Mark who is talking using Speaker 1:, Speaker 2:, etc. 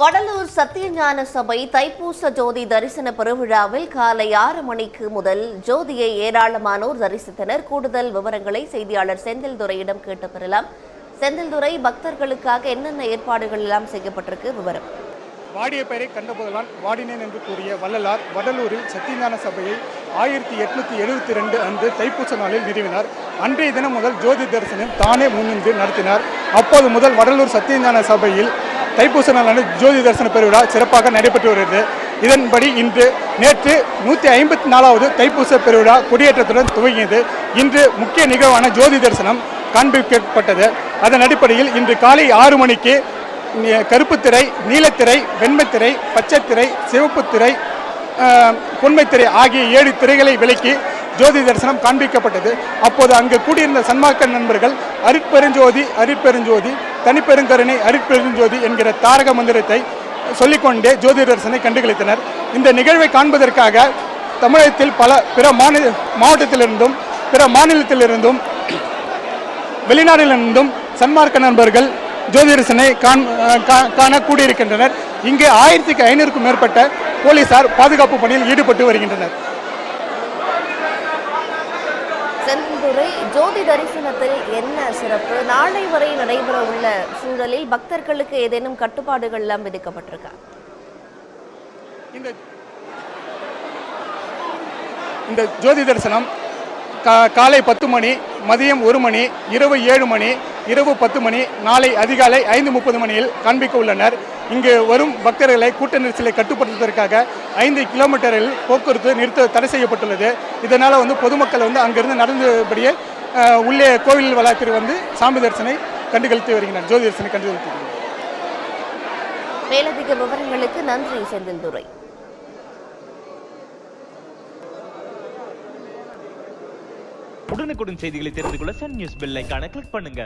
Speaker 1: வடலூர் சத்தியஞான சபை தைப்பூச ஜோதி தரிசன பெருவிழாவில் காலை 6 மணிக்கு முதல் ஜோதியை ஏராளமானோர் தரிசித்தனர். கூடுதல் விவரங்களை செய்தியாளர் செந்தில்துரையிடம் கேட்டு பெறலாம். செந்தில்துரை, பக்தர்களுக்காக என்னென்ன ஏற்பாடுகள் எல்லாம் செய்யப்பட்டிருக்கு? விவரம்.
Speaker 2: வாடிய பெயரை கண்டபோதெல்லாம் வாடினேன் என்று கூறிய வள்ளலார் வடலூரில் சத்தியஞான சபையை 1872 அன்று தைப்பூச நாளில் நிறுவினார். அன்றைய தினம் முதல் ஜோதி தரிசனம் தானே முன்னின்று நடத்தினார். அப்போது முதல் வடலூர் சத்தியஞான சபையில் தைப்பூச நாளான ஜோதி தரிசன பெருவிழா சிறப்பாக நடைபெற்று வருகிறது. இதன்படி நேற்று 154வது தைப்பூச பெருவிழா கொடியேற்றத்துடன் துவங்கியது. இன்று முக்கிய நிகழ்வான ஜோதி தரிசனம் காண்பிக்கப்பட்டது. அதன் அடிப்படையில் இன்று காலை 6 மணிக்கு கருப்பு திரை, நீலத்திரை, வெண்மைத்திரை, பச்சைத்திரை, சிவப்பு திரை, பொன்மைத்திரை ஆகிய 7 திரைகளை விலக்கி ஜோதி தரிசனம் காண்பிக்கப்பட்டது. அப்போது அங்கு கூடியிருந்த சன்மார்க்க நண்பர்கள் அருட்பெருஞ்சோதி அருட்பெருஞ்சோதி தனிப்பெருங்கருணை அருட்பெருஞ்சோதி என்கிற தாரக மந்திரத்தை சொல்லிக்கொண்டே ஜோதி தரிசனை கண்டுகளித்தனர். இந்த நிகழ்வை காண்பதற்காக தமிழகத்தில் பிற மாவட்டத்திலிருந்தும் பிற மாநிலத்திலிருந்தும் வெளிநாடுகளிலிருந்தும் சன்மார்க்க நண்பர்கள் ஜோதி தரிசனை காண கூடியிருக்கின்றனர். இங்கு 1500க்கும் மேற்பட்ட போலீசார் பாதுகாப்பு பணியில் ஈடுபட்டு வருகின்றனர்.
Speaker 1: செந்தில்துரை, ஜோதி தரிசனத்தில் என்ன சிறப்பு? நாளை வரை நடைபெற உள்ள சூழலில் பக்தர்களுக்கு ஏதேனும் கட்டுப்பாடுகள் எல்லாம் விதிக்கப்பட்டிருக்கா?
Speaker 2: இந்த ஜோதி தரிசனம் காலை 10 மணி, மதியம் 1 மணி, இரவு 7 மணி, இரவு 10 மணி, நாளை அதிகாலை 5:30 மணியில் காண்பிக்க உள்ளனர். இங்கு வரும் பக்தர்களை கூட்ட நெரிசலை கட்டுப்படுத்துவதற்காக 5 கிலோமீட்டரில் போக்குவரத்து நிறுத்த தடை செய்யப்பட்டுள்ளது. இதனால் பொதுமக்கள் அங்கிருந்து நடந்தபடியே உள்ளே கோவில் வளாகத்தில் சாமி தரிசனை கண்டுகளித்து வருகின்றனர். ஜோதி தரிசனை கண்டுகளித்து வருகின்றனர்.
Speaker 1: மேலதிக விவரங்களுக்கு நன்றி செந்தில்துரை.
Speaker 3: உடனுக்குடன் செய்திகளை தெரிந்து கொள்ள சன் நியூஸ் பெல் ஐகானை கிளிக் பண்ணுங்க.